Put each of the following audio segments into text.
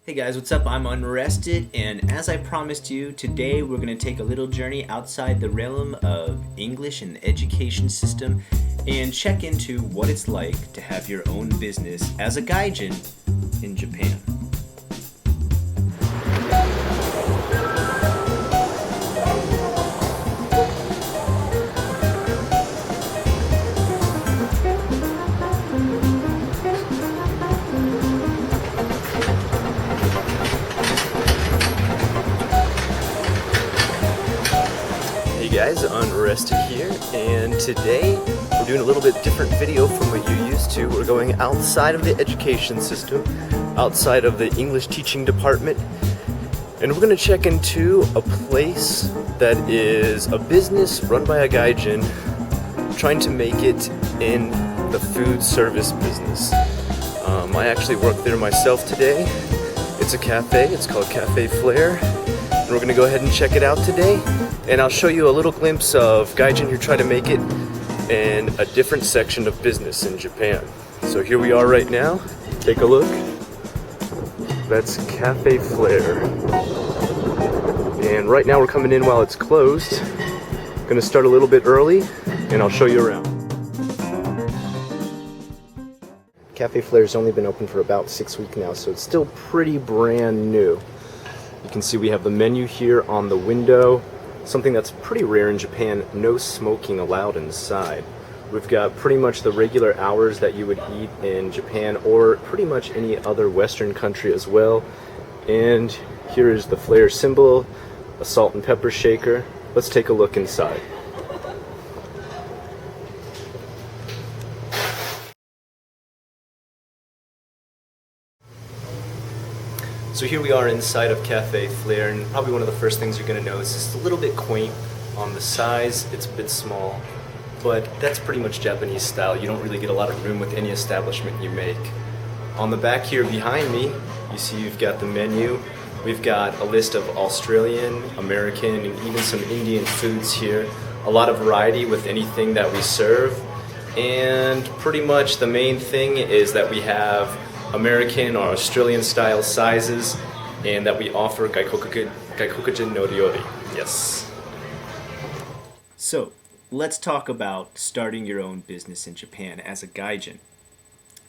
Hey guys, what's up? I'm Unrested, and as I promised you, today we're going to take a little journey outside the realm of English and the education system and check into what it's like to have your own business as a Gaijin in Japan. Hey guys, Unrested here, and today we're doing a little bit different video from what you're used to. We're going outside of the education system, outside of the English teaching department, and we're going to check into a place that is a business run by a Gaijin trying to make it in the food service business. I actually work there myself today. It's a cafe, it's called Cafe Flair, and we're going to go ahead and check it out today. And I'll show you a little glimpse of Gaijin who try to make it in a different section of business in Japan. So here we are right now. Take a look. That's Cafe Flair. And right now we're coming in while it's closed. Gonna start a little bit early and I'll show you around. Cafe Flair's only been open for about 6 weeks now, so it's still pretty brand new. You can see we have the menu here on the window. Something that's pretty rare in Japan, no smoking allowed inside. We've got pretty much the regular hours that you would eat in Japan or pretty much any other Western country as well. And here is the Flair symbol, a salt and pepper shaker. Let's take a look inside. So here we are inside of Cafe Flair, and probably one of the first things you're going to notice is it's a little bit quaint on the size. It's a bit small, but that's pretty much Japanese style. You don't really get a lot of room with any establishment you make. On the back here behind me, you see you've got the menu. We've got a list of Australian, American, and even some Indian foods here. A lot of variety with anything that we serve. And pretty much the main thing is that we have American or Australian style sizes, and that we offer Gaikokujin no ryori. Yes. So, let's talk about starting your own business in Japan as a Gaijin.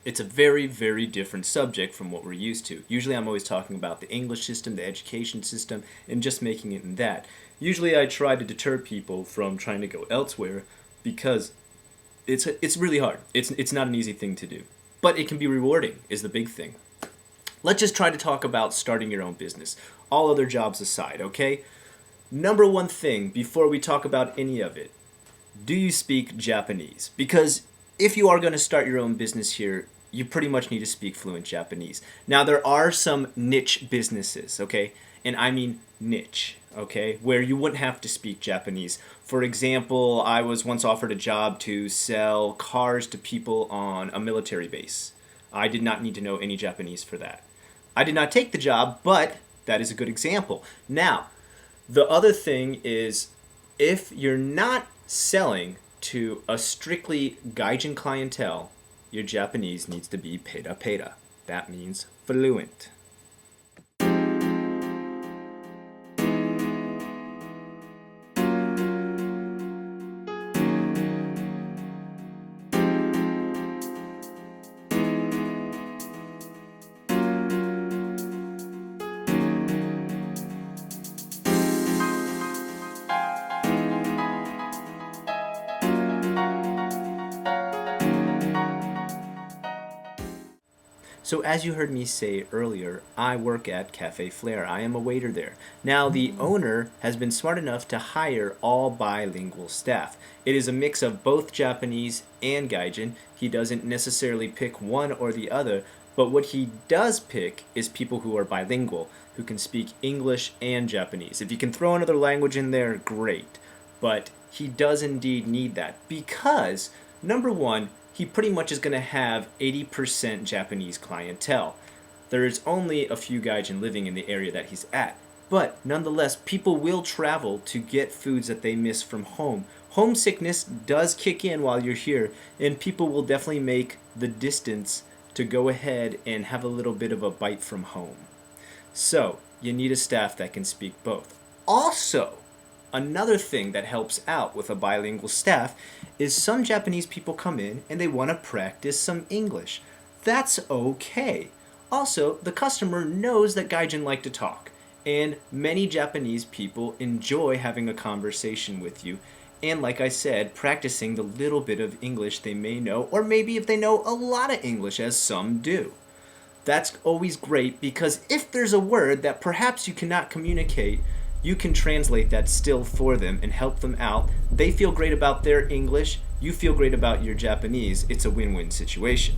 It's a very, very different subject from what we're used to. Usually I'm always talking about the English system, the education system, and just making it in that. Usually I try to deter people from trying to go elsewhere because it's really hard. It's not an easy thing to do. But it can be rewarding, is the big thing. Let's just try to talk about starting your own business. All other jobs aside, okay? Number one thing, before we talk about any of it, do you speak Japanese? Because if you are going to start your own business here, you pretty much need to speak fluent Japanese. Now, there are some niche businesses, okay? And I mean niche, okay? Where you wouldn't have to speak Japanese. For example, I was once offered a job to sell cars to people on a military base. I did not need to know any Japanese for that. I did not take the job, but that is a good example. Now, the other thing is, if you're not selling to a strictly Gaijin clientele, your Japanese needs to be peda peda. That means fluent. So as you heard me say earlier, I work at Cafe Flair. I am a waiter there. Now, the owner has been smart enough to hire all bilingual staff. It is a mix of both Japanese and Gaijin. He doesn't necessarily pick one or the other, but what he does pick is people who are bilingual, who can speak English and Japanese. If you can throw another language in there, great. But he does indeed need that because, number one, he pretty much is going to have 80% Japanese clientele. There's only a few Gaijin living in the area that he's at. But nonetheless, people will travel to get foods that they miss from home. Homesickness does kick in while you're here, and people will definitely make the distance to go ahead and have a little bit of a bite from home. So, you need a staff that can speak both. Also, another thing that helps out with a bilingual staff is some Japanese people come in and they want to practice some English. That's okay. Also, the customer knows that Gaijin like to talk, and many Japanese people enjoy having a conversation with you. And like I said, practicing the little bit of English they may know, or maybe if they know a lot of English, as some do. That's always great because if there's a word that perhaps you cannot communicate, you can translate that still for them and help them out. They feel great about their English, you feel great about your Japanese. It's a win-win situation.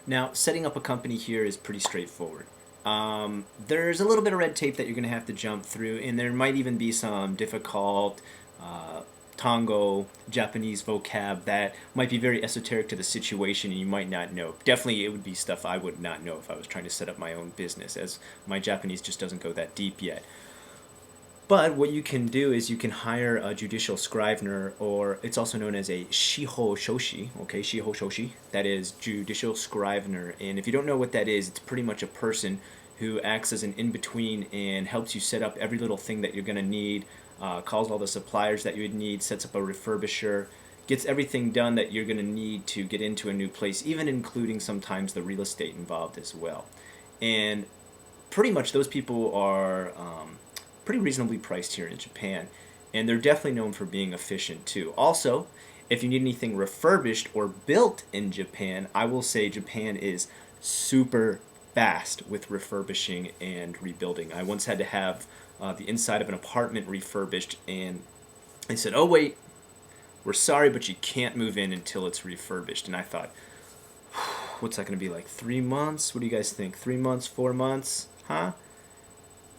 Now, setting up a company here is pretty straightforward. There's a little bit of red tape that you're going to have to jump through, and there might even be some difficult Tango, Japanese vocab that might be very esoteric to the situation and you might not know. Definitely it would be stuff I would not know if I was trying to set up my own business, as my Japanese just doesn't go that deep yet. But what you can do is you can hire a judicial scrivener, or it's also known as a shiho shoshi, okay, shiho shoshi. That is judicial scrivener. And if you don't know what that is, it's pretty much a person who acts as an in-between and helps you set up every little thing that you're going to need, calls all the suppliers that you would need, sets up a refurbisher, gets everything done that you're going to need to get into a new place, even including sometimes the real estate involved as well. And pretty much those people are pretty reasonably priced here in Japan, and they're definitely known for being efficient too. Also, if you need anything refurbished or built in Japan, I will say Japan is super fast with refurbishing and rebuilding. I once had to have the inside of an apartment refurbished, and they said, "Oh wait, we're sorry, but you can't move in until it's refurbished." And I thought, what's that going to be, like 3 months? What do you guys think? 3 months, 4 months? Huh?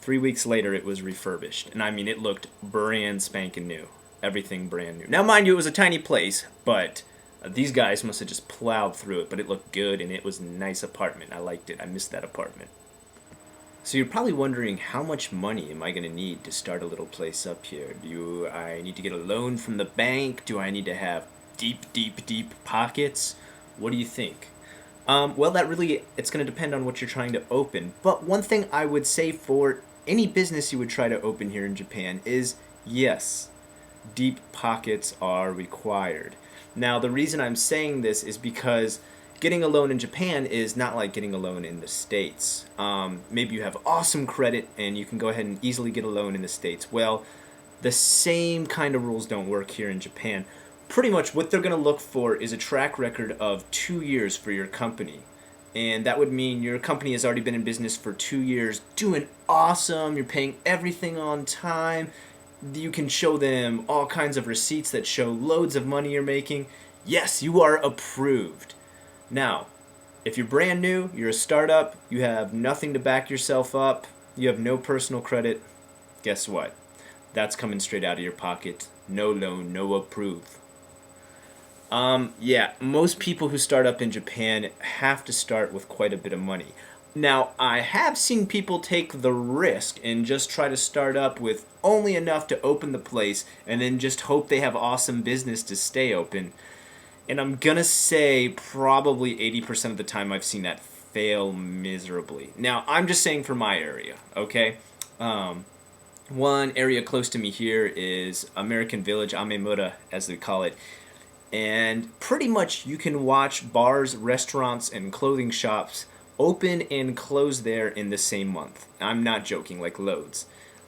3 weeks later, it was refurbished. And I mean, it looked brand spanking new. Everything brand new. Now, mind you, it was a tiny place, but these guys must have just plowed through it. But it looked good, and it was a nice apartment. I liked it. I missed that apartment. So you're probably wondering, how much money am I going to need to start a little place up here? Do I need to get a loan from the bank? Do I need to have deep, deep, deep pockets? What do you think? Well, it's going to depend on what you're trying to open. But one thing I would say for any business you would try to open here in Japan is, yes, deep pockets are required. Now, the reason I'm saying this is because getting a loan in Japan is not like getting a loan in the States. Maybe you have awesome credit and you can go ahead and easily get a loan in the States. Well, the same kind of rules don't work here in Japan. Pretty much what they're going to look for is a track record of 2 years for your company. And that would mean your company has already been in business for 2 years, doing awesome, you're paying everything on time, you can show them all kinds of receipts that show loads of money you're making. Yes, you are approved. Now, if you're brand new, you're a startup, you have nothing to back yourself up, you have no personal credit, guess what? That's coming straight out of your pocket. No loan, no approve. Yeah, most people who start up in Japan have to start with quite a bit of money. Now, I have seen people take the risk and just try to start up with only enough to open the place and then just hope they have awesome business to stay open. And I'm gonna say probably 80% of the time I've seen that fail miserably. Now, I'm just saying for my area, okay? One area close to me here is American Village, Amemura, as they call it. And pretty much you can watch bars, restaurants, and clothing shops open and close there in the same month. I'm not joking, like loads.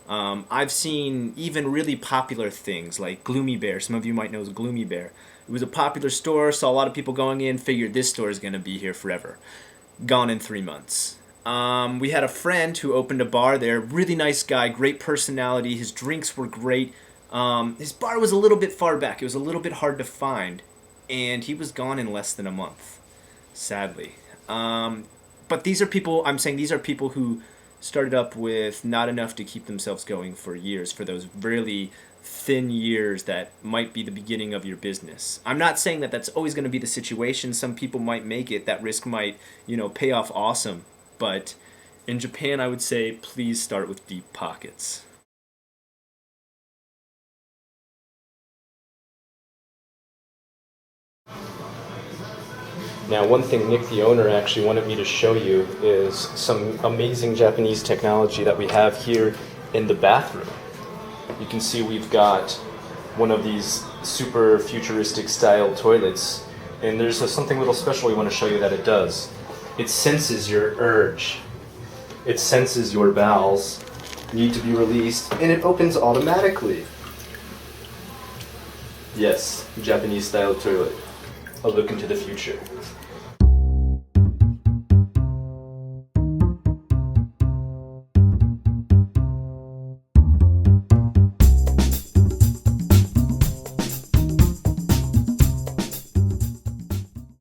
I've seen even really popular things like Gloomy Bear. Some of you might know as Gloomy Bear. It was a popular store, saw a lot of people going in, figured this store is going to be here forever. Gone in 3 months. We had a friend who opened a bar there. Really nice guy, great personality. His drinks were great. His bar was a little bit far back. It was a little bit hard to find. And he was gone in less than a month, sadly. But these are people, I'm saying these are people who started up with not enough to keep themselves going for years, for those really thin years that might be the beginning of your business. I'm not saying that that's always going to be the situation. Some people might make it. That risk might, pay off awesome. But in Japan, I would say please start with deep pockets. Now, one thing Nick, the owner, actually wanted me to show you is some amazing Japanese technology that we have here in the bathroom. You can see we've got one of these super futuristic style toilets, and there's something a little special we want to show you that it does. It senses your urge. It senses your bowels need to be released, and it opens automatically. Yes, Japanese style toilet. A look into the future.